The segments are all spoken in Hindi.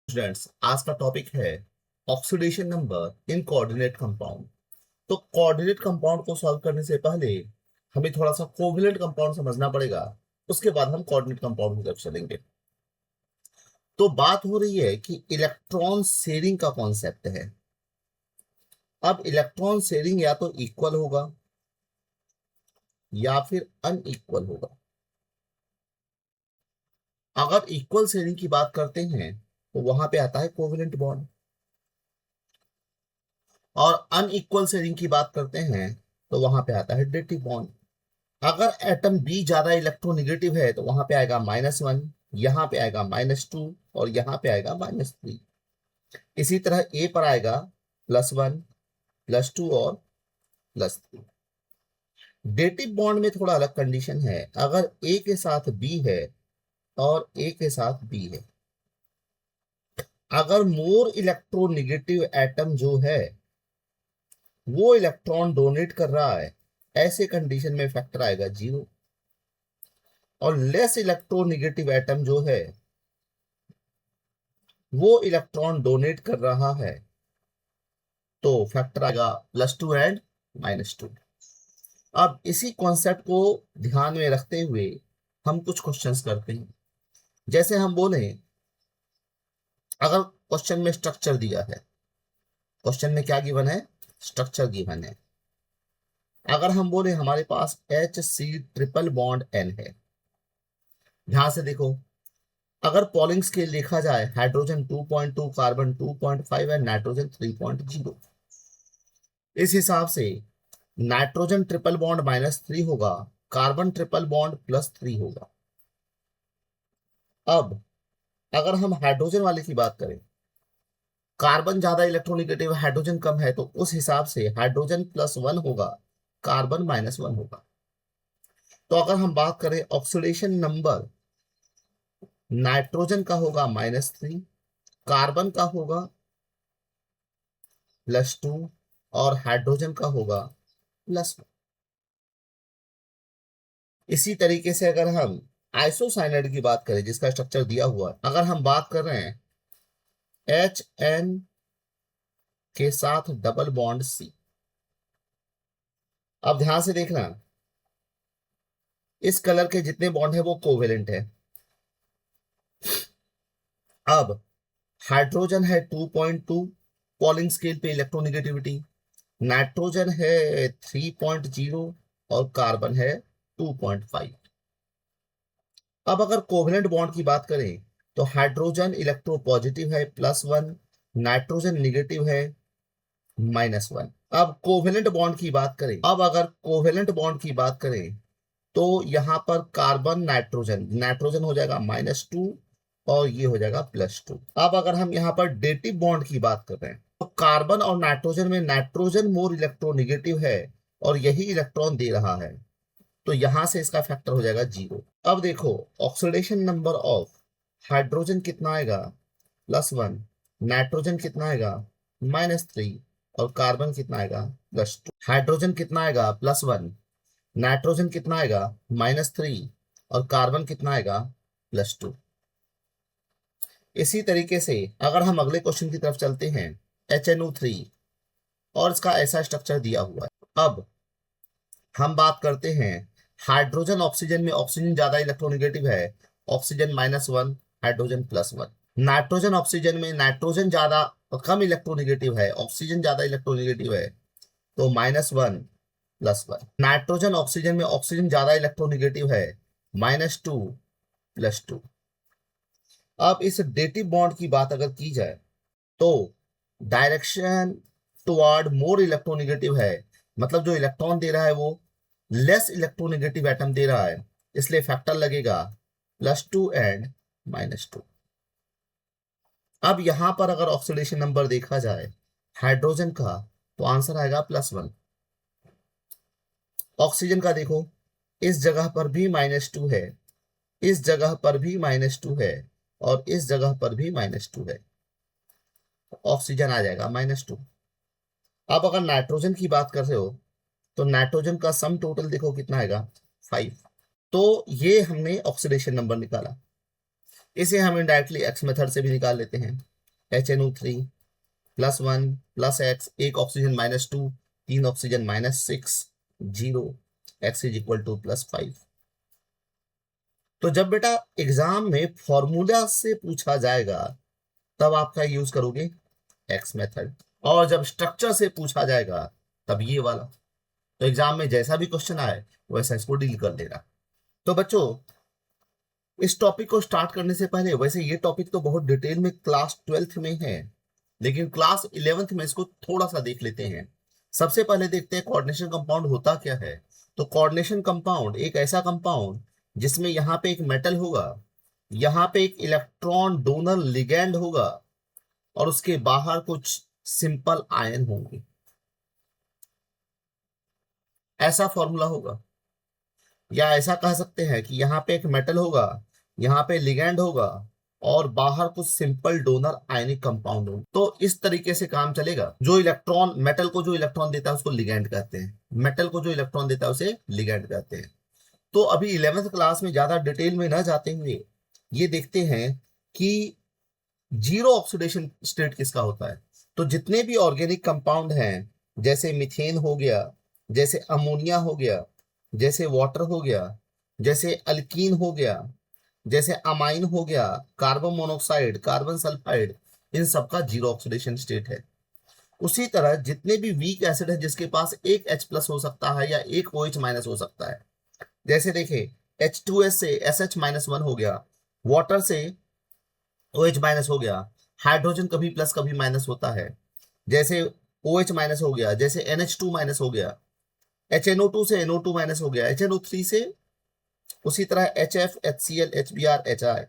स्टूडेंट्स, आज का टॉपिक है oxidation number in coordinate compound. तो कोऑर्डिनेट कंपाउंड को सॉल्व करने से पहले हमें थोड़ा सा कोवेलेंट कंपाउंड समझना पड़ेगा। उसके बाद हम कोऑर्डिनेट कंपाउंड की तरफ चलेंगे। तो बात हो रही है कि इलेक्ट्रॉन शेयरिंग का कॉन्सेप्ट है। अब इलेक्ट्रॉन शेयरिंग या तो इक्वल होगा या फिर अनइक्वल होगा। अगर इक्वल शेयरिंग की बात करते हैं तो वहां पे आता है कोवेलेंट बॉन्ड, और अनइक्वल शेयरिंग की बात करते हैं तो वहां पे आता है डेटिव बॉन्ड। अगर एटम बी ज्यादा इलेक्ट्रोनेगेटिव है तो वहां पे आएगा -1, यहां पे आएगा -2 और यहां पे आएगा -3। इसी तरह ए पर आएगा +1, +2 और +3। डेटिव बॉन्ड में थोड़ा अलग कंडीशन है। अगर ए के साथ बी है और ए के साथ बी है, अगर मोर इलेक्ट्रोनेगेटिव एटम जो है वो इलेक्ट्रॉन डोनेट कर रहा है, ऐसे कंडीशन में फैक्टर आएगा 0। और लेस इलेक्ट्रोनेगेटिव एटम जो है वो इलेक्ट्रॉन डोनेट कर रहा है तो फैक्टर आएगा +2 एंड -2। अब इसी कॉन्सेप्ट को ध्यान में रखते हुए हम कुछ क्वेश्चंस करते हैं। जैसे हम बोले, अगर क्वेश्चन में स्ट्रक्चर दिया है, क्वेश्चन में क्या गिवन है, स्ट्रक्चर गिवन है। अगर हम बोले हमारे पास HC ट्रिपल बॉन्ड N है, ध्यान से देखो, अगर पॉलिंग स्केल देखा जाए, हाइड्रोजन 2.2, कार्बन 2.5 एंड नाइट्रोजन 3.0। इस हिसाब से नाइट्रोजन ट्रिपल बॉन्ड -3 होगा, कार्बन ट्रिपल बॉन्ड +3 होगा। अब अगर हम हाइड्रोजन वाले की बात करें, कार्बन ज्यादा इलेक्ट्रोनेगेटिव, हाइड्रोजन कम है, तो उस हिसाब से हाइड्रोजन +1 होगा, कार्बन -1 होगा। तो अगर हम बात करें ऑक्सीडेशन नंबर, नाइट्रोजन का होगा -3, कार्बन का होगा +2 और हाइड्रोजन का होगा +1। इसी तरीके से अगर हम आइसोसाइनाइड की बात करें, जिसका स्ट्रक्चर दिया हुआ है, अगर हम बात कर रहे हैं HN के साथ डबल बॉन्ड C। अब ध्यान से देखना, इस कलर के जितने बॉन्ड है वो कोवेलेंट है। अब हाइड्रोजन है 2.2 पॉलिंग स्केल पे इलेक्ट्रोनेगेटिविटी, नाइट्रोजन है 3.0 और कार्बन है 2.5। अब अगर कोवेलेंट बॉन्ड की बात करें तो हाइड्रोजन इलेक्ट्रो पॉजिटिव है +1, नाइट्रोजन निगेटिव है -1। अब कोवेलेंट बॉन्ड की बात करें, अब अगर कोवेलेंट बॉन्ड की बात करें तो यहां पर कार्बन नाइट्रोजन, नाइट्रोजन हो जाएगा -2 और ये हो जाएगा +2। अब अगर हम यहाँ पर डेटिव बॉन्ड की बात कर रहे हैं तो कार्बन और नाइट्रोजन में नाइट्रोजन मोर इलेक्ट्रोनेगेटिव है और यही इलेक्ट्रॉन दे रहा है, तो यहां से इसका फैक्टर हो जाएगा 0। अब देखो, ऑक्सीडेशन नंबर ऑफ हाइड्रोजन कितना आएगा, +1, नाइट्रोजन कितना आएगा -3 और कार्बन कितना आएगा +2। हाइड्रोजन कितना आएगा +1, नाइट्रोजन कितना आएगा -3 और कार्बन कितना आएगा +2। इसी तरीके से अगर हम अगले क्वेश्चन की तरफ चलते हैं, HNO3 और इसका ऐसा स्ट्रक्चर दिया हुआ है। अब हम बात करते हैं हाइड्रोजन ऑक्सीजन में, ऑक्सीजन ज्यादा इलेक्ट्रोनेगेटिव है, ऑक्सीजन -1, हाइड्रोजन +1। नाइट्रोजन ऑक्सीजन में नाइट्रोजन ज्यादा कम इलेक्ट्रोनेगेटिव है, ऑक्सीजन ज्यादा इलेक्ट्रोनेगेटिव है, तो -1 +1। नाइट्रोजन ऑक्सीजन में ऑक्सीजन ज्यादा इलेक्ट्रोनेगेटिव है, -2 +2। अब इस डेटिव बॉन्ड की बात अगर की जाए तो डायरेक्शन टुवर्ड मोर इलेक्ट्रोनेगेटिव है, मतलब जो इलेक्ट्रॉन दे रहा है वो लेस इलेक्ट्रोनेगेटिव एटम दे रहा है, इसलिए फैक्टर लगेगा +2 एंड -2। अब यहां पर अगर ऑक्सीडेशन नंबर देखा जाए हाइड्रोजन का तो आंसर आएगा +1। ऑक्सीजन का देखो, इस जगह पर भी -2 है, इस जगह पर भी -2 है और इस जगह पर भी -2 है, ऑक्सीजन आ जाएगा -2। अब अगर नाइट्रोजन की बात कर रहे हो तो नाइट्रोजन का सम टोटल देखो कितना आएगा, 5। तो ये हमने ऑक्सीडेशन नंबर निकाला। इसे हम इनडायरेक्टली एक्स मेथड से भी निकाल लेते हैं। HNO3 +1 +X, एक oxygen -2, 3 oxygen -6, 0, X is equal to +5। तो जब बेटा एग्जाम में फॉर्मूला से पूछा जाएगा तब आप क्या यूज करोगे, एक्स मेथड, और जब स्ट्रक्चर से पूछा जाएगा तब ये वाला। तो एग्जाम में जैसा भी क्वेश्चन आए वैसा इसको डील कर लेना। तो बच्चों इस टॉपिक को स्टार्ट करने से पहले, वैसे ये टॉपिक तो बहुत डिटेल में क्लास 12th में है, लेकिन क्लास 11th में इसको थोड़ा सा देख लेते हैं। सबसे पहले देखते हैं कोऑर्डिनेशन कंपाउंड होता क्या है। तो कोऑर्डिनेशन कंपाउंड एक ऐसा कंपाउंड जिसमें यहाँ पे एक मेटल होगा, यहाँ पे एक इलेक्ट्रॉन डोनर लिगैंड होगा, और उसके बाहर कुछ सिंपल आयन होंगे, ऐसा फॉर्मूला होगा। या ऐसा कह सकते हैं कि यहाँ पे एक मेटल होगा, यहाँ पे लिगैंड होगा, और बाहर कुछ सिंपल डोनर आयनिक कंपाउंड होगा। तो इस तरीके से काम चलेगा। जो इलेक्ट्रॉन, मेटल को जो इलेक्ट्रॉन देता है उसको लिगैंड कहते हैं, मेटल को जो इलेक्ट्रॉन देता है उसे लिगैंड कहते हैं। तो अभी 11th क्लास में ज्यादा डिटेल में ना जाते हुए ये देखते हैं कि जीरो ऑक्सीडेशन स्टेट किसका होता है। तो जितने भी ऑर्गेनिक कंपाउंड हैं, जैसे मीथेन हो गया, जैसे अमोनिया हो गया, जैसे वाटर हो गया, जैसे अल्कीन हो गया, जैसे अमाइन हो गया, कार्बन मोनोक्साइड, कार्बन सल्फाइड, इन सबका जीरो ऑक्सीडेशन स्टेट है। उसी तरह जितने भी वीक एसिड है जिसके पास एक H+ हो सकता है या एक OH- हो सकता है, जैसे देखें H2S से SH-1 हो गया, वाटर से OH- हो गया, हाइड्रोजन कभी प्लस कभी माइनस होता है, जैसे OH- हो गया, जैसे NH2- हो गया, HNO2 से NO2- हो गया, HNO3 से उसी तरह HF, HCl, HBr, HI,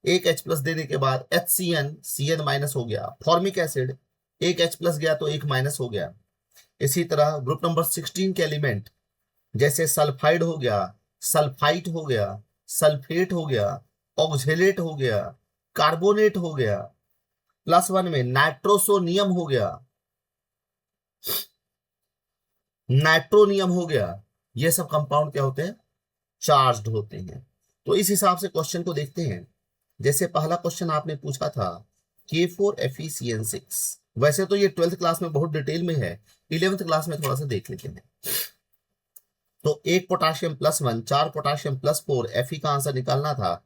एक H+ देने के बाद HCN, CN- हो गया, फॉर्मिक एसिड एक H+ गया तो एक माइनस हो गया। इसी तरह ग्रुप नंबर 16 के एलिमेंट जैसे सल्फाइड हो गया, सल्फाइट हो गया, सल्फेट हो गया, ऑक्जेलेट हो गया, कार्बोनेट हो गया, +1 में नाइट्रोसोनियम हो गया, नाइट्रोनियम हो गया, ये सब कंपाउंड क्या होते हैं, चार्ज्ड होते हैं। तो इस हिसाब से क्वेश्चन को देखते हैं। जैसे पहला क्वेश्चन आपने पूछा था K4FeCN6, वैसे तो ये 12th क्लास में बहुत डिटेल में है, 11th क्लास में थोड़ा सा देख लेते हैं। तो एक पोटाशियम +1, 4 पोटाशियम +4, Fe का आंसर निकालना था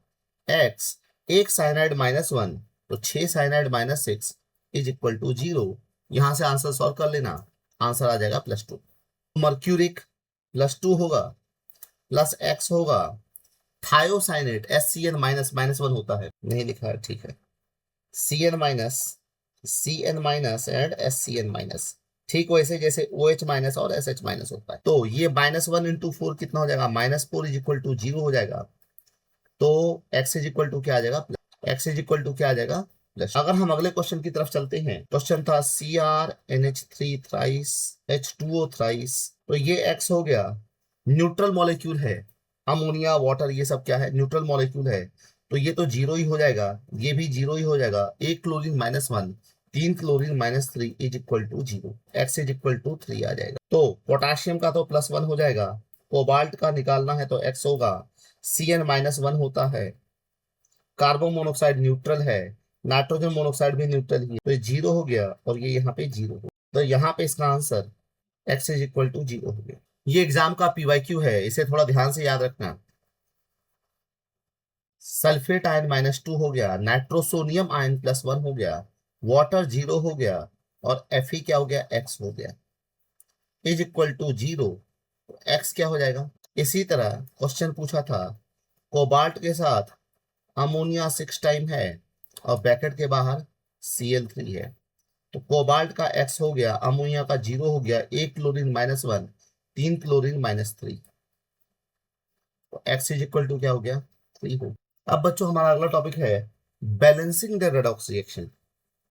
x, एक साइनाइड -1, तो 6 साइनाइड -6 इज इक्वल टू 0। यहां से आंसर सॉल्व कर लेना, आंसर आ जाएगा +2। मर्क्यूरिक +2 होगा, +x होगा, थायोसाइनेट SCN- होता है, नहीं लिखा है, ठीक है, CN- एंड SCN-। ठीक वैसे जैसे OH- और SH- होता है। तो ये -1 × 4 कितना हो जाएगा, -4 इज इक्वल टू 0 हो जाएगा। तो x इज इक्वल टू क्या आ जाएगा, x इज इक्वल टू क्या आ जाएगा, प्लस। अगर हम अगले क्वेश्चन की तरफ चलते हैं, क्वेश्चन था CrNH3 थ्राइस H2O थ्राइस, तो ये x हो गया, न्यूट्रल मॉलिक्यूल है, अमोनिया वाटर ये सब क्या है, न्यूट्रल मॉलिक्यूल है, तो ये तो 0 ही हो जाएगा, ये भी 0 ही हो जाएगा, एक chlorine -1, 3 chlorine -3 is equal to 0, x is equal to 3 आ जाएगा। तो पोटाशियम का तो +1 हो जाएगा, कोबाल्ट का निकालना है तो x होगा, CN- होता है, कार्बन मोनोक्साइड न्यूट्रल है, नाइट्रोजन मोनोक्साइड भी न्यूट्रल ही है, तो ये 0 हो गया और ये यहाँ पे 0 हो, तो यहाँ पे इसका answer x is equal to 0 हो गया। ये एग्जाम का PYQ है, इसे थोड़ा ध्यान से याद रखना। सल्फेट आयन -2 हो गया, नाइट्रोसोनियम आयन +1 हो गया, वाटर 0 हो गया, और Fe क्या हो गया, x हो गया, इज इक्वल टू 0, x क्या हो जाएगा। इसी तरह क्वेश्चन पूछा था कोबाल्ट के साथ अमोनिया 6 टाइम है और ब्रैकेट के बाहर Cl3 है, तो कोबाल्ट का x हो गया, अमोनिया का 0 हो गया, एक क्लोरीन -1, 3 क्लोरीन -3, तो x इज इक्वल टू क्या हो गया, 3 हो। अब बच्चों हमारा अगला टॉपिक है बैलेंसिंग द रेडॉक्स रिएक्शन।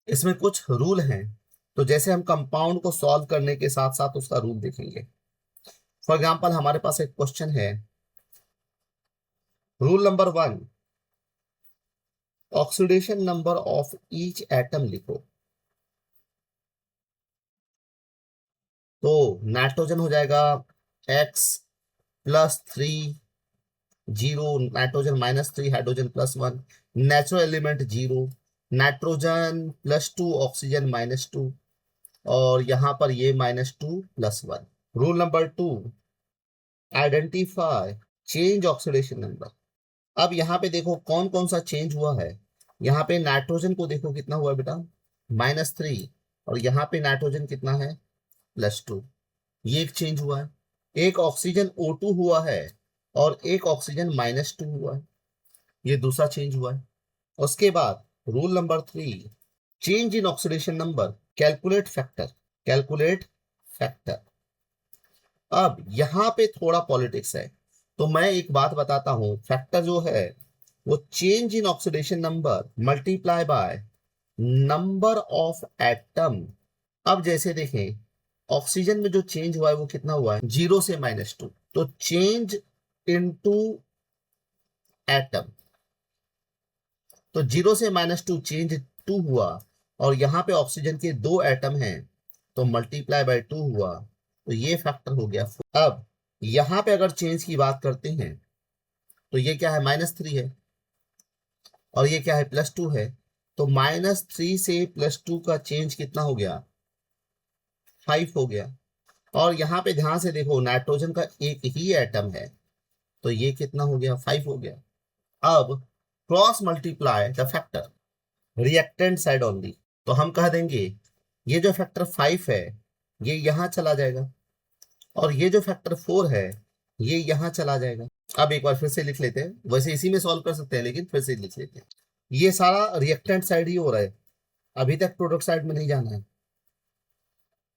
इसमें कुछ रूल हैं, तो जैसे हम कंपाउंड को सॉल्व करने के साथ साथ उसका रूल देखेंगे। फॉर एग्जांपल हमारे पास एक क्वेश्चन है, rule number 1, oxidation number of each atom लिखो। तो नाइट्रोजन हो जाएगा x +3, 0, nitrogen -3, hydrogen +1, natural element 0, nitrogen +2, oxygen -2, और यहां पर ये -2 +1। Rule number 2, identify change oxidation number. अब यहाँ पे देखो कौन कौन सा चेंज हुआ है। यहाँ पे नाइट्रोजन को देखो कितना हुआ बेटा, -3, और यहाँ पे नाइट्रोजन कितना है, +2। ये एक चेंज हुआ है। एक ऑक्सीजन O2 हुआ है और एक ऑक्सीजन -2 हुआ है, ये दूसरा चेंज हुआ है। उसके बाद rule number 3, change in oxidation number, calculate factor, calculate factor. अब यहाँ पे थोड़ा पॉलिटिक्स है, तो मैं एक बात बताता हूं, फैक्टर जो है वो change in oxidation number multiply by number of atom. अब जैसे देखें, ऑक्सीजन में जो चेंज हुआ है वो कितना हुआ है, 0 से -2, तो चेंज इनटू एटम, तो 0 से -2 चेंज 2 हुआ, और यहां पे ऑक्सीजन के 2 एटम हैं, तो मल्टीप्लाई बाय 2 हुआ, तो ये फैक्टर हो गया। अब यहां पे अगर चेंज की बात करते हैं तो ये क्या है, -3 है, और ये क्या है, +2 है, तो -3 से +2 का चेंज कितना हो गया, 5 हो गया। और यहाँ पे ध्यान से देखो, नाइट्रोजन का एक ही एटम है, तो ये कितना हो गया, 5 हो गया। अब cross multiply the factor reactant side only, तो हम कह देंगे ये जो फैक्टर 5 है ये यहां चला जाएगा, और ये जो फैक्टर 4 है ये यहां चला जाएगा। अब एक बार फिर से लिख लेते हैं, वैसे इसी में सॉल्व कर सकते हैं लेकिन फिर से लिख लेते हैं। ये सारा रिएक्टेंट साइड ही हो रहा है, अभी तक प्रोडक्ट साइड में नहीं जाना है।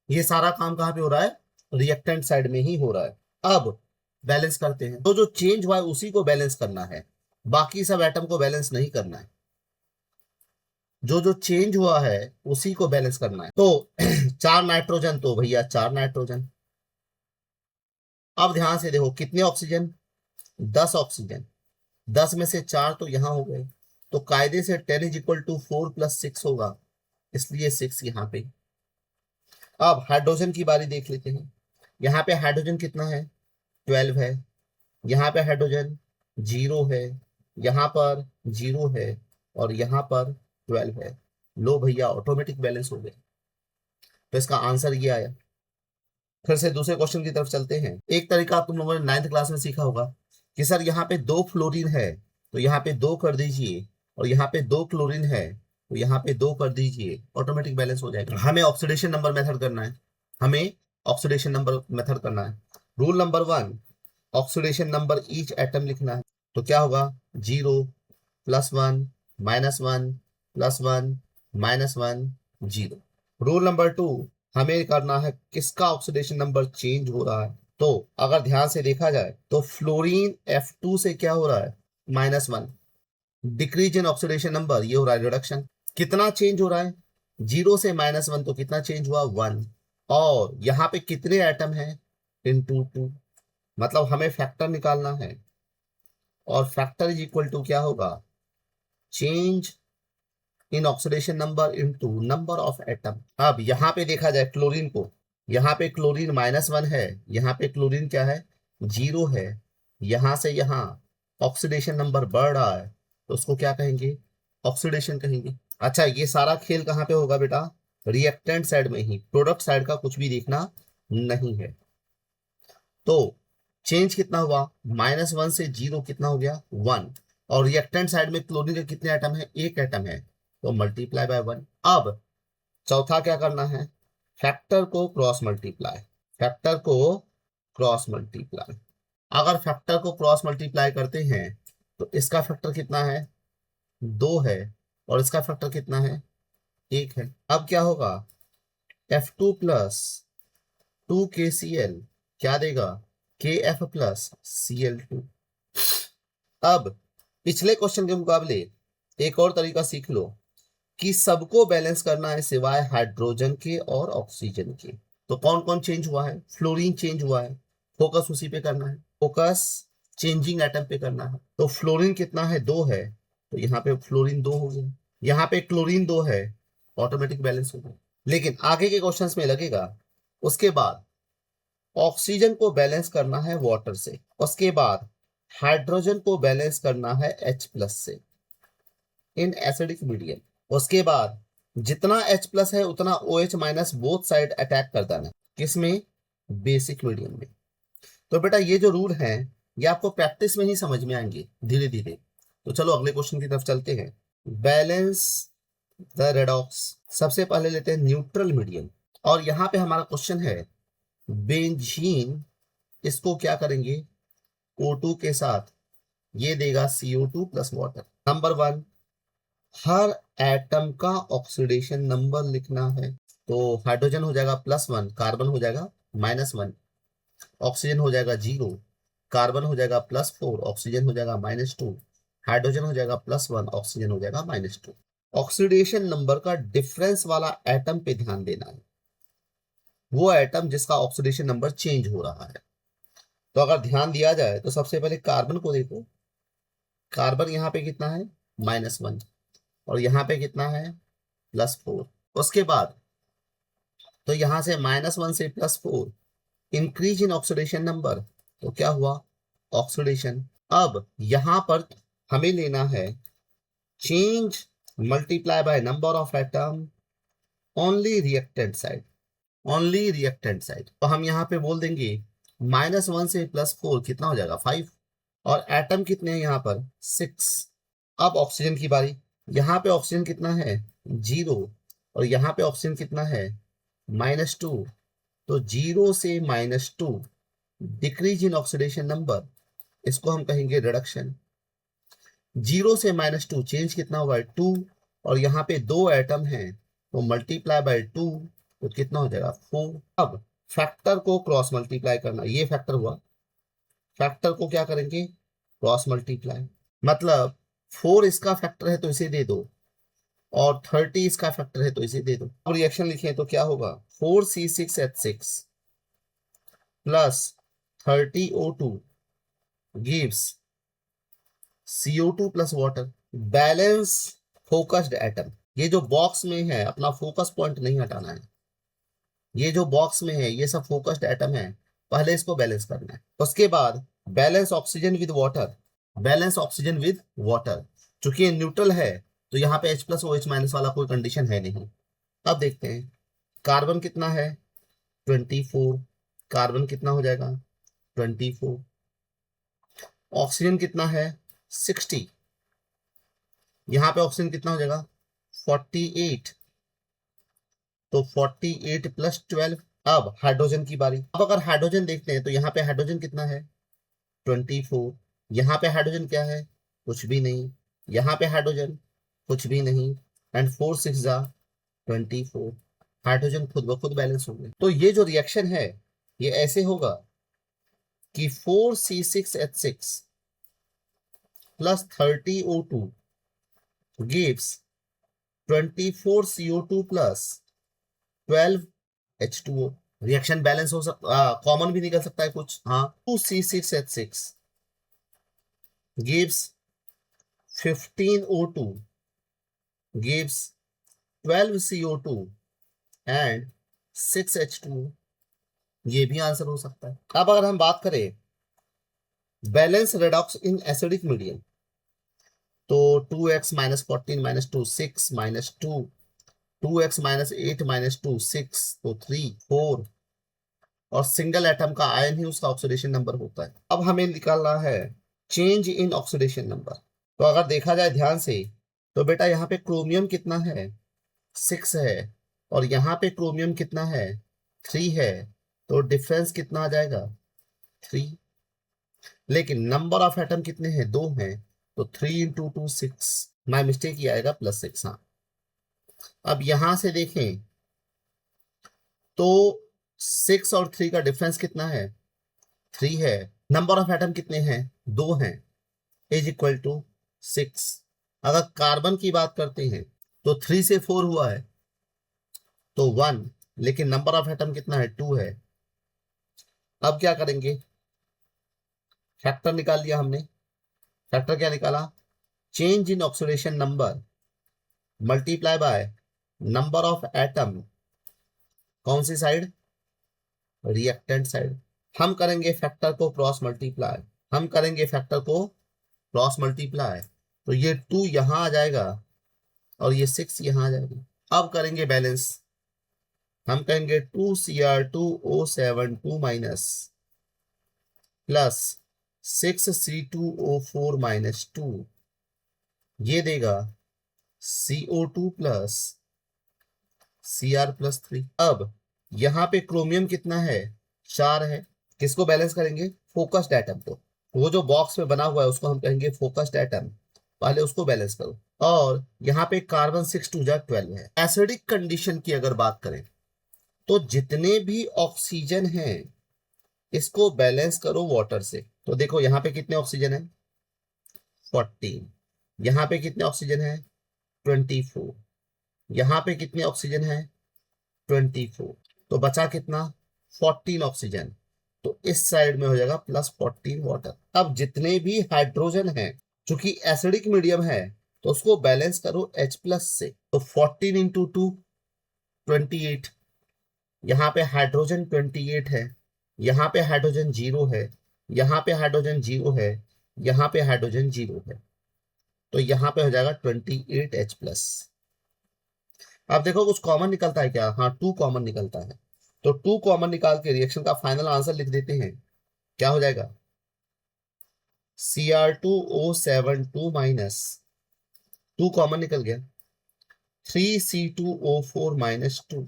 ये सारा काम कहाँ पे हो रहा है, रिएक्टेंट साइड में ही हो रहा है। अब बैलेंस करते हैं, तो जो चेंज हुआ है उसी को बैलेंस करना है, बाकी सब एटम को बैलेंस नहीं करना है। जो जो चेंज हुआ है उसी को बैलेंस करना है। तो 4 नाइट्रोजन, तो भैया 4 नाइट्रोजन। अब ध्यान से देखो कितने ऑक्सीजन, 10 ऑक्सीजन, 10 में से 4 तो यहां हो गए, तो कायदे से 10 = 4 + 6 होगा, इसलिए 6 यहाँ पे। अब हाइड्रोजन की बारी देख लेते हैं। यहाँ पे हाइड्रोजन कितना है, 12 है, यहाँ पे हाइड्रोजन 0 है, यहाँ पर 0 है, और यहाँ पर 12 है। लो भैया ऑटोमेटिक बैलेंस हो गया, तो इसका आंसर ये आया। फिर से दूसरे क्वेश्चन की तरफ चलते हैं। एक तरीका तुम लोगों ने 9th क्लास में सीखा होगा कि सर यहाँ पे 2 फ्लोरीन है तो यहाँ पे 2 कर दीजिए, और यहाँ पे 2 क्लोरीन है तो यहाँ पे 2 कर दीजिए, ऑटोमेटिक बैलेंस हो जाएगा। हमें ऑक्सीडेशन नंबर मेथड करना है, हमें ऑक्सीडेशन नंबर मेथड करना है। Rule number 1, oxidation number each atom लिखना है, तो क्या होगा, 0 +1 -1 +1 -1 0। रूल नंबर 2, हमें करना है किसका ऑक्सीडेशन नंबर चेंज हो रहा है। तो अगर ध्यान से देखा जाए तो फ्लोरीन F2 से क्या हो रहा है, -1, डिक्रीज इन ऑक्सीडेशन नंबर, ये हो रहा है रिडक्शन। कितना चेंज हो रहा है, 0 से -1, तो कितना चेंज हुआ, 1। और यहाँ पे कितने एटम है, × 2, मतलब हमें फैक्टर निकालना है, और फैक्टर = क्या होगा, change in oxidation number into number of atom. अब यहाँ पे देखा जाए क्लोरीन को, यहाँ पे क्लोरीन -1 है, यहाँ पे क्लोरीन क्या है, 0 है, यहाँ से यहाँ ऑक्सीडेशन नंबर बढ़ रहा है, तो उसको क्या कहेंगे, ऑक्सीडेशन कहेंगे। अच्छा, ये सारा खेल कहाँ पे होगा बेटा, रिएक्टेंट साइड में ही, प्रोडक्ट साइड का कुछ भी देखना नहीं है। तो चेंज कितना हुआ, -1 से 0 कितना हो गया, 1, और रिएक्टेंट साइड में क्लोरीन के कितने एटम है, एक एटम है, तो मल्टीप्लाई बाय 1। अब चौथा क्या करना है, फैक्टर को क्रॉस मल्टीप्लाई, फैक्टर को क्रॉस मल्टीप्लाई। अगर फैक्टर को क्रॉस मल्टीप्लाई करते हैं तो इसका फैक्टर कितना है, 2 है, और इसका फैक्टर कितना है, 1 है। अब क्या होगा, F2 + 2KCl क्या देगा, KF + Cl2। अब पिछले क्वेश्चन के मुकाबले एक और तरीका सीख लो कि सबको बैलेंस करना है सिवाय हाइड्रोजन के और ऑक्सीजन के। तो कौन कौन चेंज हुआ है, फ्लोरीन चेंज हुआ है, फोकस उसी पे करना है, फोकस चेंजिंग एटम पे करना है। तो फ्लोरीन कितना है, 2 है, तो यहाँ पे फ्लोरीन 2 हो गया, यहाँ पे क्लोरीन 2 है, ऑटोमेटिक बैलेंस हो गया। लेकिन आगे के क्वेश्चंस में लगेगा, उसके बाद ऑक्सीजन को बैलेंस करना है वाटर से, उसके बाद हाइड्रोजन को बैलेंस करना है H+ से इन एसिडिक मीडियम, उसके बाद जितना H प्लस है उतना OH minus both side attack कर देना। किसमें? बेसिक मीडियम में। तो बेटा ये जो रूल है ये आपको प्रैक्टिस में ही समझ में आएंगे धीरे धीरे। तो चलो अगले क्वेश्चन की तरफ चलते हैं। Balance the redox. सबसे पहले लेते हैं न्यूट्रल मीडियम, और यहाँ पे हमारा क्वेश्चन है बेंजीन, इसको क्या करेंगे? O2 के साथ ये देगा CO2 प्लस वाटर। नंबर 1, हर एटम का ऑक्सीडेशन नंबर लिखना है। तो हाइड्रोजन हो जाएगा +1, कार्बन हो जाएगा -1, ऑक्सीजन हो जाएगा 0, कार्बन हो जाएगा +4, ऑक्सीजन हो जाएगा -2, हाइड्रोजन हो जाएगा +1, ऑक्सीजन हो जाएगा -2। ऑक्सीडेशन नंबर का डिफरेंस वाला एटम पे ध्यान देना है, वो एटम जिसका ऑक्सीडेशन नंबर चेंज हो रहा है। तो अगर ध्यान दिया जाए तो सबसे पहले कार्बन को देखो, कार्बन यहाँ पे कितना है? -1, और यहाँ पे कितना है? +4। उसके बाद तो यहां से -1 से +4, इंक्रीज इन ऑक्सीडेशन नंबर, तो क्या हुआ? ऑक्सीडेशन। अब यहां पर हमें लेना है change multiply by number of atom only reactant side, only reactant side. तो हम यहाँ पे बोल देंगे -1 से +4 कितना हो जाएगा? 5, और एटम कितने हैं यहाँ पर? 6। अब ऑक्सीजन की बारी। यहाँ पे ऑक्सीजन कितना है? 0, और यहाँ पे ऑक्सीजन कितना है? -2। तो 0 से -2 डिक्रीज इन ऑक्सीडेशन नंबर, इसको हम कहेंगे रिडक्शन। 0 से -2 चेंज कितना हुआ है? 2, और यहाँ पे 2 एटम हैं तो मल्टीप्लाई बाय 2, तो कितना हो जाएगा? 4। अब फैक्टर को क्रॉस मल्टीप्लाई करना, ये फैक्टर हुआ, फैक्टर को क्या करेंगे? Cross multiply. मतलब 4 इसका फैक्टर है तो इसे दे दो, और 30 इसका फैक्टर है तो इसे दे दो। अब रिएक्शन लिखें तो क्या होगा? 4C6H6 plus 30O2 gives CO2 plus water. Balance focused atom. ये जो बॉक्स में है अपना फोकस पॉइंट नहीं हटाना है, ये जो बॉक्स में है ये सब फोकस्ड एटम है, पहले इसको बैलेंस करना है। उसके बाद balance oxygen with water, balance oxygen with water. चूंकि ये न्यूट्रल है तो यहाँ पे H प्लस OH माइनस वाला कोई कंडीशन है नहीं। अब देखते हैं कार्बन कितना है? 24। कार्बन कितना हो जाएगा? 24। ऑक्सीजन कितना है? 60। यहाँ पे ऑक्सीजन कितना हो जाएगा? 48। तो 48 प्लस 12। अब हाइड्रोजन की बारी। अब अगर हाइड्रोजन देखते हैं तो यहाँ पे हाइड्रोजन कितना है? 24। यहाँ पे हाइड्रोजन क्या है? कुछ भी नहीं। यहाँ पे हाइड्रोजन कुछ भी नहीं। एंड 4 6 जा 24। हाइड्रोजन खुद ब खुद बैलेंस हो गए। तो ये जो रिएक्शन है ये ऐसे होगा कि 4C6H6 plus 30O2 gives 24CO2 plus 12H2O। Reaction balance हो सकता, कॉमन भी निकल सकता है कुछ। हाँ, 2C6H6 gives 15O2 gives 12CO2 and 6H2O। ये भी आंसर हो सकता है। अब अगर हम बात करें balance redox in acidic medium, तो 2x - 14 - 2 6 - 2, 2x - 8 - 2 6, तो 3 4, और सिंगल एटम का आयन ही उसका ऑक्सीडेशन नंबर होता है। अब हमें निकालना है चेंज इन ऑक्सीडेशन नंबर। तो अगर देखा जाए ध्यान से तो बेटा यहाँ पे क्रोमियम कितना है? 6 है, और यहाँ पे क्रोमियम कितना है? 3 है, तो डिफरेंस कितना आ जाएगा? 3। लेकिन नंबर ऑफ एटम कितने हैं? 2 हैं, तो 3 × 2 6, माई मिस्टेक ही आएगा +6। हाँ, अब यहां से देखें तो 6 और 3 का डिफरेंस कितना है? 3 है। नंबर ऑफ एटम कितने हैं? 2 हैं, इज इक्वल टू 6। अगर कार्बन की बात करते हैं तो 3 से 4 हुआ है तो 1, लेकिन नंबर ऑफ एटम कितना है? 2 है। अब क्या करेंगे? फैक्टर निकाल लिया हमने। फैक्टर क्या निकाला? Change in oxidation number multiply by number of atom, कौन सी साइड? Reactant side. हम करेंगे फैक्टर को क्रॉस मल्टीप्लाई, हम करेंगे फैक्टर को क्रॉस मल्टीप्लाई, तो ये 2 यहां आ जाएगा और ये 6 यहाँ आ जाएगी। अब करेंगे बैलेंस, हम कहेंगे 2Cr2O7 2 minus plus 6C2O4 minus 2, ये देगा CO2 प्लस Cr+3। अब यहाँ पे क्रोमियम कितना है, 4 है। किसको बैलेंस करेंगे, फोकस्ड एटम को। वो जो बॉक्स में बना हुआ है उसको हम कहेंगे फोकस्ड एटम, पहले उसको बैलेंस करो। और यहाँ पे कार्बन 6 2 12 है। एसिडिक कंडीशन की अगर बात करें तो जितने भी ऑक्सीजन हैं इसको बैलेंस करो वाटर से। तो देखो यहाँ पे कितने ऑक्सीजन है, 14। यहाँ पे कितने ऑक्सीजन है, 24। यहाँ पे कितने ऑक्सीजन है, 24। तो बचा कितना, 14 ऑक्सीजन। तो इस साइड में हो जाएगा +14 वाटर। अब जितने भी हाइड्रोजन है, चूंकि एसिडिक मीडियम है तो उसको बैलेंस करो H+ से। तो 14 इंटू 2 28। यहाँ पे हाइड्रोजन 28 है, यहाँ पे हाइड्रोजन 0 है, यहाँ पे हाइड्रोजन 0 है, यहाँ पे हाइड्रोजन 0 है। तो यहाँ पे हो जाएगा 28H+। अब देखो कुछ कॉमन निकलता है क्या, हाँ 2 कॉमन निकलता है। तो 2 कॉमन निकाल के रिएक्शन का फाइनल आंसर लिख देते हैं। क्या हो जाएगा, Cr2O7 2 माइनस 2 कॉमन निकल गया, 3C2O4 माइनस 2,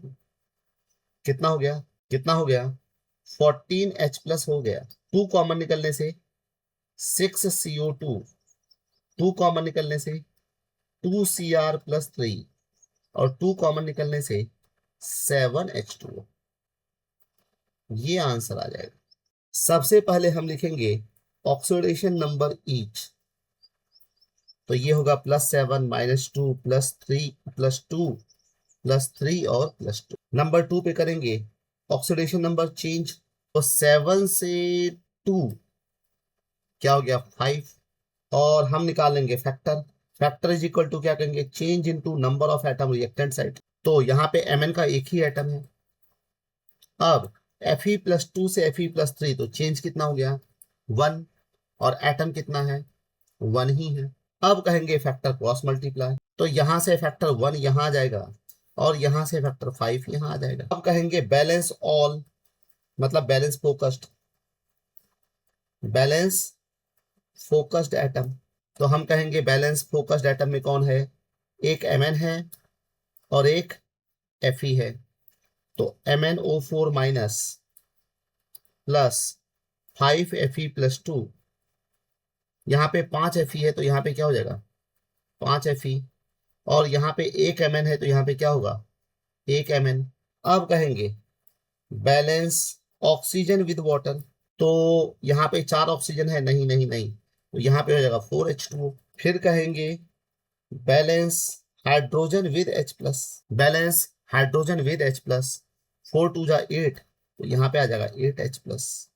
कितना हो गया, कितना हो गया, 14H+ हो गया। 2 कॉमन निकलने से 6CO2, 2 कॉमन निकलने से 2Cr+3 और 2 कॉमन निकलने से 7H2O। ये आंसर आ जाएगा। सबसे पहले हम लिखेंगे ऑक्सीडेशन नंबर ईच। तो ये होगा +7 -2 +3 +2 +3 और +2। नंबर 2 पे करेंगे ऑक्सीडेशन नंबर चेंज। तो 7 से 2 क्या हो गया, 5। और हम निकालेंगे factor. Factor is equal to क्या करेंगे, change into number of atom reactant side. तो यहाँ पे Mn का एक ही एटम है। अब Fe+2 से Fe+3 तो चेंज कितना हो गया, 1। और एटम कितना है, 1 ही है। अब कहेंगे फैक्टर क्रॉस मल्टीप्लाई। तो यहां से फैक्टर 1 यहां आ जाएगा और यहां से फैक्टर 5 यहां आ जाएगा। अब कहेंगे बैलेंस ऑल, मतलब balance focused, balance focused atom. तो हम कहेंगे बैलेंस फोकस्ड एटम में कौन है, एक Mn है और एक Fe है। तो MnO4 माइनस प्लस 5Fe+2, यहाँ पे 5 Fe है तो यहाँ पे क्या हो जाएगा, 5 Fe। और यहाँ पे एक Mn है तो यहाँ पे क्या होगा, एक Mn। अब कहेंगे बैलेंस ऑक्सीजन विद वाटर। तो यहाँ पे 4 ऑक्सीजन है, नहीं नहीं नहीं, तो यहाँ पे हो जाएगा 4H2O। फिर कहेंगे balance hydrogen with H+, balance hydrogen with H+, 4 2 जा 8, तो यहाँ पे आ जाएगा 8H+।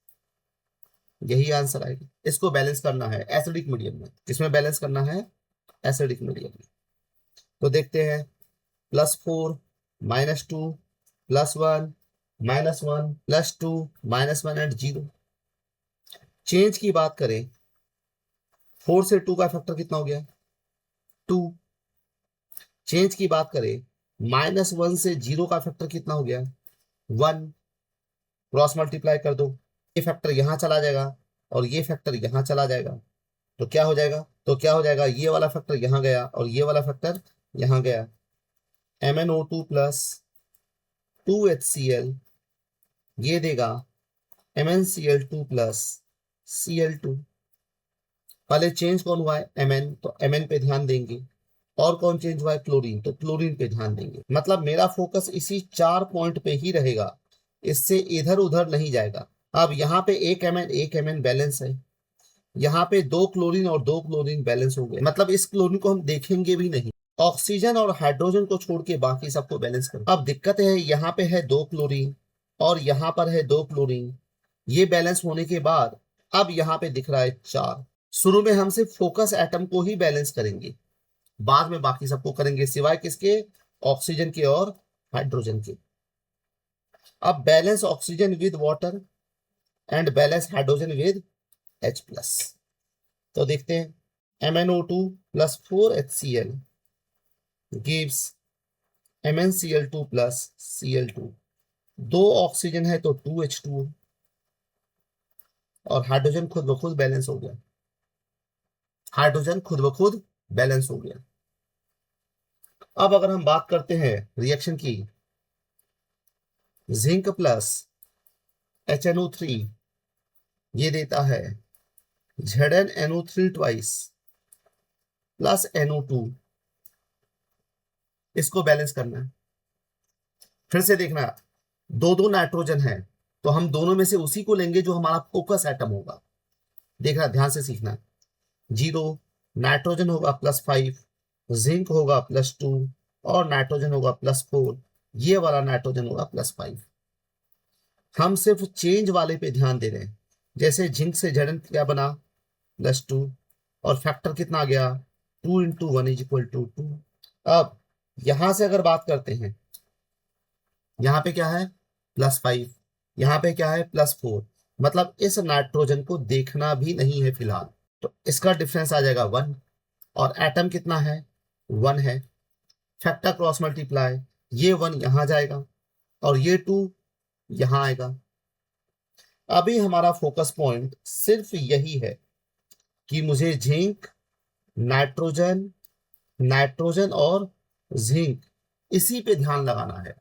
यही आंसर आएगा। इसको बैलेंस करना है एसिडिक मीडियम में। किसमें बैलेंस करना है, एसिडिक मीडियम में। तो देखते हैं, +4 -2 +1 -1 +2 -1 एंड 0। चेंज की बात करें, 4 से 2 का फैक्टर कितना हो गया, 2। चेंज की बात करें, -1 से 0 का फैक्टर कितना हो गया, 1। क्रॉस मल्टीप्लाई कर दो, ये फैक्टर यहां चला जाएगा और ये फैक्टर यहां चला जाएगा। तो क्या हो जाएगा, तो क्या हो जाएगा, ये वाला फैक्टर यहां गया और ये वाला फैक्टर यहां गया। MnO2 प्लस 2HCl, ये देगा MnCl2 प्लस Cl2। पहले चेंज कौन हुआ है, Mn, तो Mn पे ध्यान देंगे। और कौन चेंज हुआ है, क्लोरीन, तो क्लोरीन पे ध्यान देंगे। मतलब मेरा फोकस इसी 4 पॉइंट पे ही रहेगा, इससे इधर उधर नहीं जाएगा। अब यहाँ पे एक Mn बैलेंस है, यहाँ पे 2 क्लोरीन और 2 क्लोरीन बैलेंस हो गए। मतलब इस क्लोरीन को हम देखेंगे भी नहीं। ऑक्सीजन और हाइड्रोजन को छोड़ के बाकी सबको बैलेंस करो। अब दिक्कत है, यहाँ पे है 2 क्लोरीन और यहाँ पर है 2 क्लोरीन। ये बैलेंस होने के बाद अब यहाँ पे दिख रहा है 4। शुरू में हम सिर्फ फोकस एटम को ही बैलेंस करेंगे, बाद में बाकी सबको करेंगे, सिवाय किसके, ऑक्सीजन के और हाइड्रोजन के। अब balance oxygen with water and balance hydrogen with H+। तो देखते हैं, MnO2 +4HCl gives MnCl2 plus Cl2। दो ऑक्सीजन है तो 2H2 और हाइड्रोजन खुद ब खुद बैलेंस हो गया। हाइड्रोजन खुद ब खुद बैलेंस हो गया। अब अगर हम बात करते हैं रिएक्शन की, जिंक प्लस HNO3 ये देता है ZnNO3 ट्वाइस प्लस NO2। इसको बैलेंस करना है। फिर से देखना, दो दो नाइट्रोजन है तो हम दोनों में से उसी को लेंगे जो हमारा फोकस एटम होगा। देखना, ध्यान से सीखना। 0 नाइट्रोजन होगा +5, जिंक होगा +2 और नाइट्रोजन होगा +4। ये वाला नाइट्रोजन होगा +5। हम सिर्फ चेंज वाले पे ध्यान दे रहे हैं। जैसे जिंक से Zn क्या बना +2 और फैक्टर कितना आ गया 2 × 1 = 2। अब यहां से अगर बात करते हैं, यहाँ पे क्या है +5, यहाँ पे क्या है +4, मतलब इस नाइट्रोजन को देखना भी नहीं है फिलहाल। तो इसका डिफरेंस आ जाएगा 1 और एटम कितना है 1 है। फैक्टर क्रॉस मल्टीप्लाई, ये 1 यहां जाएगा और ये 2 यहां आएगा। अभी हमारा फोकस पॉइंट सिर्फ यही है कि मुझे जिंक, नाइट्रोजन, नाइट्रोजन और जिंक इसी पे ध्यान लगाना है,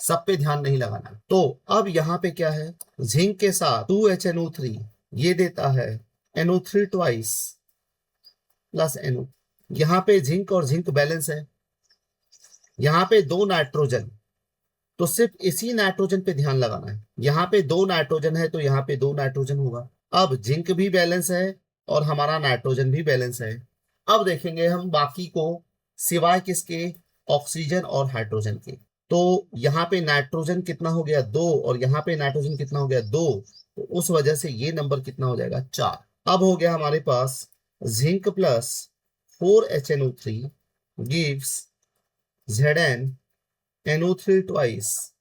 सब पे ध्यान नहीं लगाना। तो अब यहाँ पे क्या है, जिंक के साथ 2HNO3 ये देता है NO3 ट्वाइस प्लस NO। यहाँ पे जिंक और जिंक बैलेंस है। यहाँ पे दो नाइट्रोजन, तो सिर्फ इसी नाइट्रोजन पे ध्यान लगाना है। यहाँ पे दो नाइट्रोजन है तो यहाँ पे दो नाइट्रोजन होगा। अब जिंक भी बैलेंस है और हमारा नाइट्रोजन भी बैलेंस है। अब देखेंगे हम बाकी को, सिवाय किसके, ऑक्सीजन और हाइड्रोजन के। तो यहाँ पे नाइट्रोजन कितना हो गया 2 और यहाँ पे नाइट्रोजन कितना हो गया 2, तो उस वजह से ये नंबर कितना हो जाएगा 4। अब हो गया हमारे पास जिंक plus 4HNO3 gives ZnNO3 twice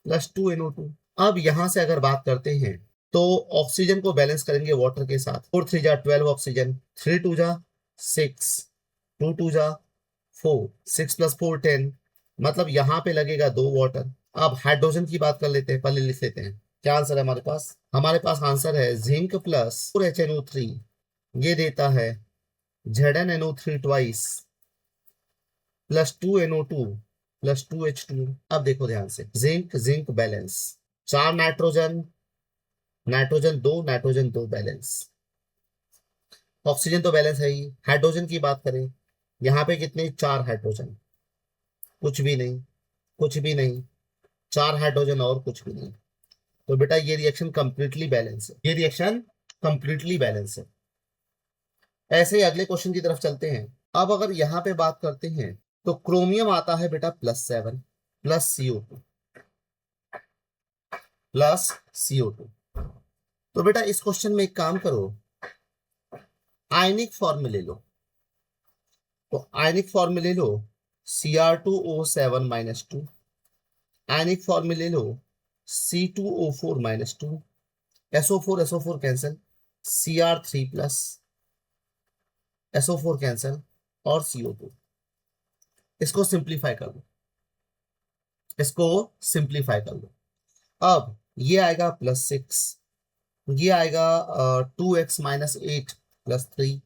plus 2NO2। अब यहां से अगर बात करते हैं तो ऑक्सीजन को बैलेंस करेंगे वाटर के साथ। 4 3 जा 12 ऑक्सीजन, 3 2 जा 6, 2 2 जा 4, 6 + 4 10, मतलब यहाँ पे लगेगा 2 वाटर। अब हाइड्रोजन की बात कर लेते हैं, पहले लिख लेते हैं क्या आंसर है हमारे पास। हमारे पास आंसर है जिंक प्लस 4HNO3 ये देता है ZnNO3 twice plus 2NO2 plus 2H2। अब देखो ध्यान से, zinc zinc balance, 4 nitrogen, nitrogen 2, nitrogen 2 balance. Oxygen तो बैलेंस है ही। हाइड्रोजन की बात करें, यहाँ पे कितने 4 हाइड्रोजन, कुछ भी नहीं, कुछ भी नहीं, 4 हाइड्रोजन और कुछ भी नहीं। तो बेटा ये रिएक्शन कंप्लीटली बैलेंस है, ये रिएक्शन कंप्लीटली बैलेंस है। ऐसे ही अगले क्वेश्चन की तरफ चलते हैं। अब अगर यहाँ पे बात करते हैं तो क्रोमियम आता है बेटा +7 प्लस CO2 प्लस CO2। तो बेटा इस क्वेश्चन में एक काम करो, आयनिक फॉर्म ले लो। तो आयनिक फॉर्म ले लो Cr2O7 - 2, आयनिक फॉर्म ले लो C2O4 - 2, SO4 cancel, Cr3 plus SO4 cancel और CO2। इसको सिंप्लीफाई कर लो, इसको सिंप्लीफाई कर लो। अब ये आएगा +6, ये आएगा 2x - 8 + 3,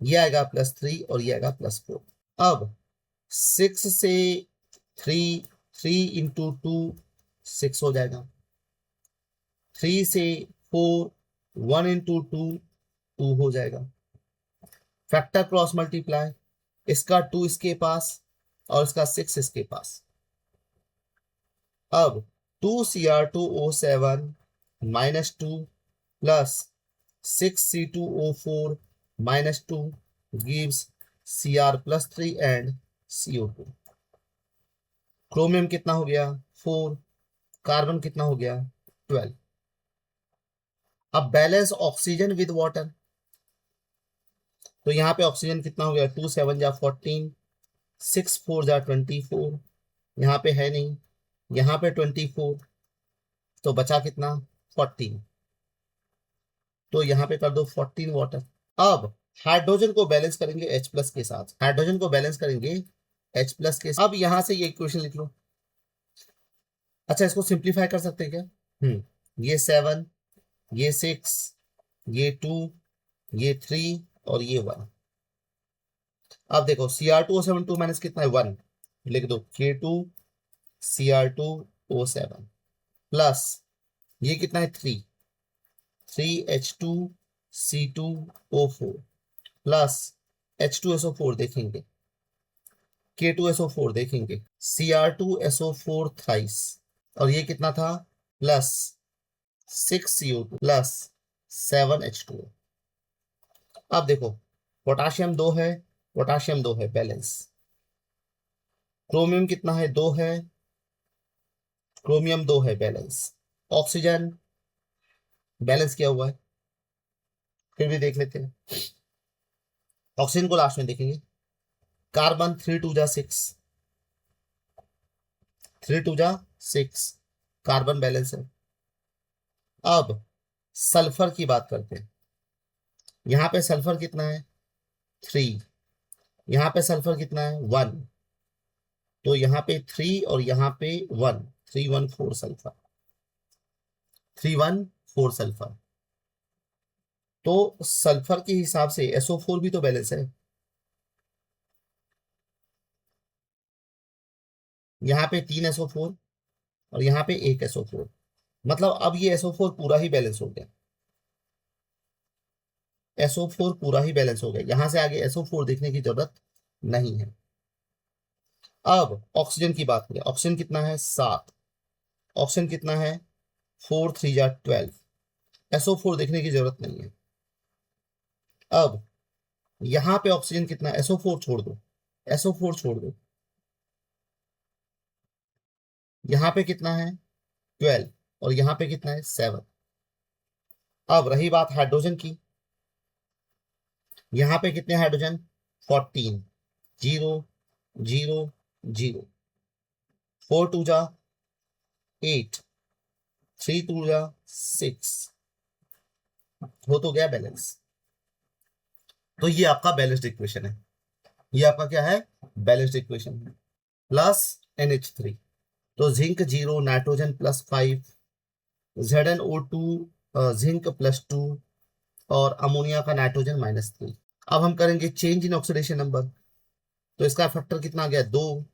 ये आएगा +3 और ये आएगा +4। अब 6 से 3, 3 × 2 6 हो जाएगा, 3 से 4, 1 × 2 2 हो जाएगा। फैक्टर क्रॉस मल्टीप्लाई, इसका 2 इसके पास और इसका 6 इसके पास। अब 2Cr2O7 - 2 plus 6C2O4 - 2 gives Cr +3 and CO2। Chromium कितना हो गया 4, कार्बन कितना हो गया 12। अब बैलेंस ऑक्सीजन विद वाटर, तो यहाँ पे ऑक्सीजन कितना हो गया 2 7 जा 14, 6 4 जा 24, यहाँ पे है नहीं, यहाँ पे 24, तो बचा कितना 14, तो यहाँ पे कर दो 14 वाटर। अब हाइड्रोजन को बैलेंस करेंगे H+ के साथ, हाइड्रोजन को बैलेंस करेंगे H प्लस के, अब यहां से ये इक्वेशन लिख लो। अच्छा, इसको सिंप्लीफाई कर सकते हैं क्या? ये 7, ये 6, ये 2, ये 3 और ये 1। अब देखो Cr2O7 2 माइनस कितना है 1, लिख दो K2Cr2O7 प्लस ये कितना है 3, 3H2C2O4 प्लस H2SO4 देखेंगे, K2SO4 देखेंगे, Cr2SO4 थ्राइस, और ये कितना था प्लस 6CO2 प्लस 7H2O। अब देखो पोटाशियम 2 है, पोटाशियम 2 है बैलेंस, क्रोमियम कितना है 2 है, क्रोमियम 2 है बैलेंस, ऑक्सीजन बैलेंस किया हुआ है, फिर भी देख लेते हैं, ऑक्सीजन को लास्ट में देखेंगे। कार्बन 3 2 जा 6, 3 2 जा 6, कार्बन बैलेंस है। अब सल्फर की बात करते हैं, यहां पे सल्फर कितना है 3, यहां पे सल्फर कितना है 1, तो यहाँ पे 3 और यहाँ पे 1, 314 सल्फर, 314 सल्फर। तो सल्फर के हिसाब से SO4 भी तो बैलेंस है, यहाँ पे 3 SO4 और यहाँ पे 1 SO4, मतलब अब ये SO4 पूरा ही बैलेंस हो गया, SO4 पूरा ही बैलेंस हो गया, यहां से आगे SO4 देखने की जरूरत नहीं है। अब ऑक्सीजन की बात करें, ऑक्सीजन कितना है 7, ऑक्सीजन कितना है 4 3 जा 12, SO4 देखने की जरूरत नहीं है। अब यहां पे ऑक्सीजन कितना है, SO4 छोड़ दो, SO4 छोड़ दो, यहां पे कितना है 12 और यहां पे कितना है 7। अब रही बात हाइड्रोजन की, यहां पे कितने हाइड्रोजन 14, 0 0 0, 4 2 जा 8, 3 2 जा 6, हो तो गया बैलेंस। तो ये आपका बैलेंस्ड इक्वेशन है, ये आपका क्या है बैलेंस्ड इक्वेशन है, प्लस NH3। तो जिंक 0, नाइट्रोजन +5, ZnO2 जिंक +2 और अमोनिया का नाइट्रोजन -3। अब हम करेंगे चेंज इन ऑक्सीडेशन नंबर, तो इसका फैक्टर कितना आ गया 2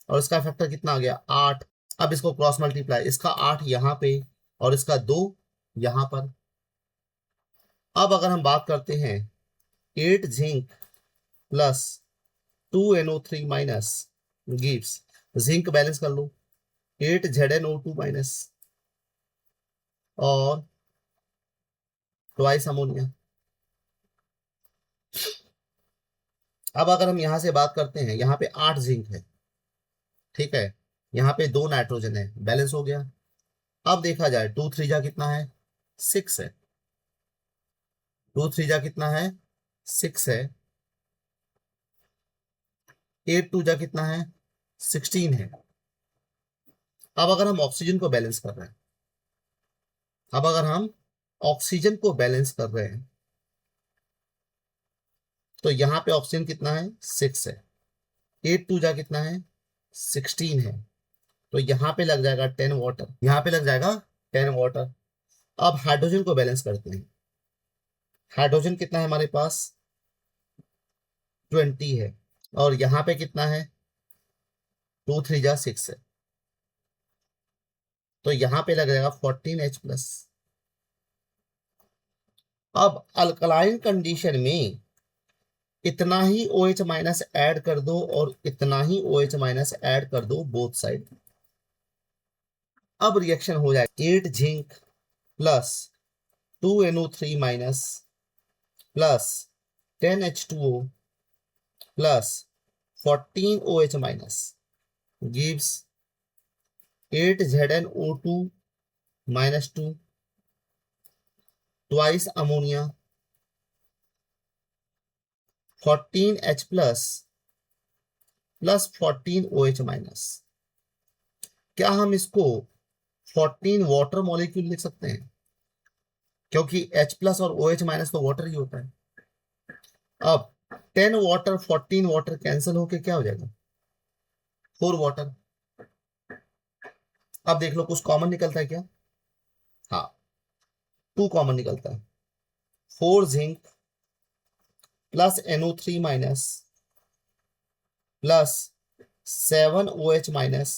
और इसका फैक्टर कितना आ गया 8। अब इसको क्रॉस मल्टीप्लाई, इसका 8 यहाँ पे और इसका 2 यहाँ पर। अब अगर हम बात करते हैं 8 zinc plus 2NO3 minus gives, zinc balance कर लो 8 ZnO2 माइनस और ट्वाइस अमोनिया। अब अगर हम यहां से बात करते हैं, यहाँ पे 8 जिंक है, ठीक है, यहाँ पे 2 नाइट्रोजन है, बैलेंस हो गया। अब देखा जाए 2 3 जा कितना है 6 है, 2 3 जा कितना है 6 है, 8 2 जा कितना है 16 है। अब अगर हम ऑक्सीजन को बैलेंस कर रहे हैं, अब अगर हम ऑक्सीजन को बैलेंस कर रहे हैं तो यहाँ पे ऑक्सीजन कितना है 6 है, 8 2 जा कितना है 16 है, तो यहाँ पे लग जाएगा 10 वाटर, यहाँ पे लग जाएगा 10 वाटर। अब हाइड्रोजन को बैलेंस करते हैं, हाइड्रोजन कितना है हमारे पास 20 है और यहाँ पे कितना है 2 3 जा 6 है, तो यहाँ पे लग जाएगा 14H+। अब अल्कलाइन कंडीशन में इतना ही OH- ऐड कर दो और इतना ही OH- ऐड कर दो बोथ साइड। अब रिएक्शन हो जाएगा 8 zinc plus 2NO3 minus plus 10H2O plus 14OH minus gives 8 ZnO2 -2 twice ammonia 14H plus 14OH minus. क्या हम इसको 14 वाटर मॉलिक्यूल लिख सकते हैं, क्योंकि H+ और OH- तो वाटर ही होता है। अब 10 वाटर 14 वाटर कैंसिल होके क्या हो जाएगा 4 वाटर। अब देख लो कुछ कॉमन निकलता है क्या? हाँ, 2 कॉमन निकलता है। 4 zinc plus NO3 minus plus 7 OH minus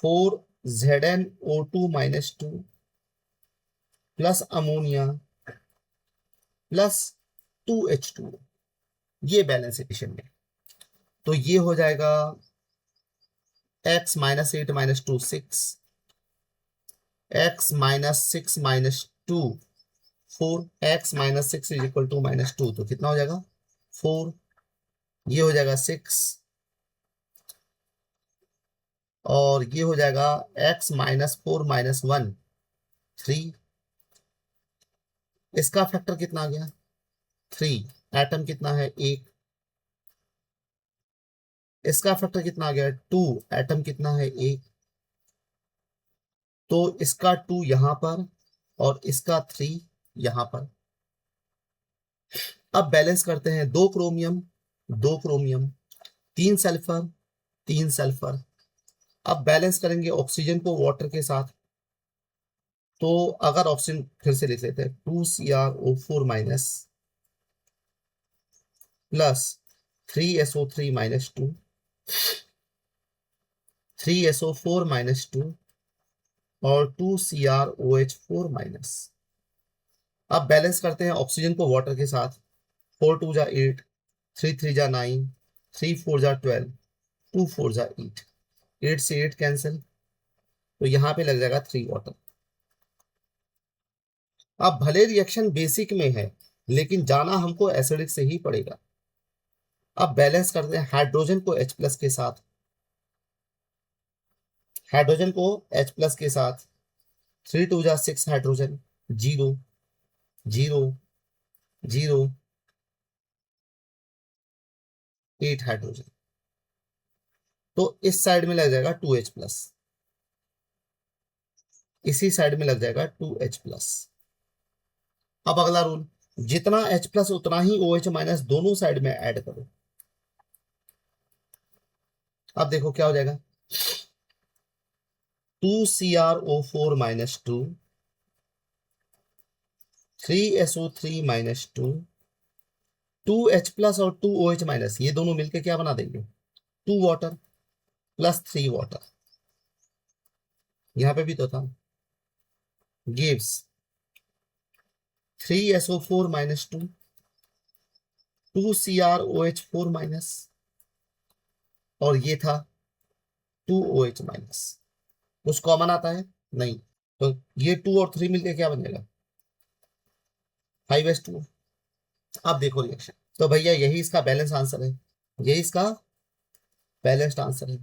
4 ZnO2 minus 2 plus ammonia plus 2H2। ये बैलेंस एडिशन में, तो ये हो जाएगा x minus 8 minus 2 6, x minus 6 minus 2 4, x minus 6 is equal to minus 2, तो कितना हो जाएगा 4। ये हो जाएगा 6 और ये हो जाएगा x माइनस 4 माइनस 1 3। इसका फैक्टर कितना आ गया 3। एटम कितना है 1। इसका फैक्टर कितना आ गया 2। एटम कितना है 1। तो इसका 2 यहां पर और इसका 3 यहां पर। अब बैलेंस करते हैं, 2 क्रोमियम 2 क्रोमियम, 3 सल्फर 3 सल्फर। अब बैलेंस करेंगे ऑक्सीजन को वाटर के साथ। तो अगर ऑक्सीजन फिर से लिख लेते हैं, 2CrO4 minus plus 3SO3 minus 2, 3SO4 minus 2 और 2CrOH4 माइनस। अब बैलेंस करते हैं ऑक्सीजन को वाटर के साथ। 4 2 जा 8, 3 3 जा 9, 3 4 जा 12, 2 4 जा 8, 8 से 8 कैंसिल, तो यहां पे लग जाएगा 3 वाटर। अब भले रिएक्शन बेसिक में है लेकिन जाना हमको एसिडिक से ही पड़ेगा। अब बैलेंस करते हैं हाइड्रोजन को H प्लस के साथ, हाइड्रोजन को H प्लस के साथ। 3 2 जा 6 हाइड्रोजन, 0 0 0 8 हाइड्रोजन, तो इस साइड में लग जाएगा 2H प्लस, इसी साइड में लग जाएगा 2H प्लस। अब अगला रूल, जितना H प्लस उतना ही OH माइनस दोनों साइड में ऐड करो। अब देखो क्या हो जाएगा, 2CrO4 minus 2, 3SO3 minus 2, 2H plus और 2OH माइनस, ये दोनों मिलकर क्या बना देंगे 2 वाटर प्लस 3 वाटर। यहां पे भी तो था, gives 3SO4 minus 2, 2CrOH4 minus और ये था 2OH माइनस। कुछ कॉमन आता है नहीं, तो ये 2 और 3 मिलकर क्या बनेगा 5s2। अब देखो रिएक्शन, तो भैया यही इसका बैलेंस आंसर है, यही इसका बैलेंस्ड आंसर है।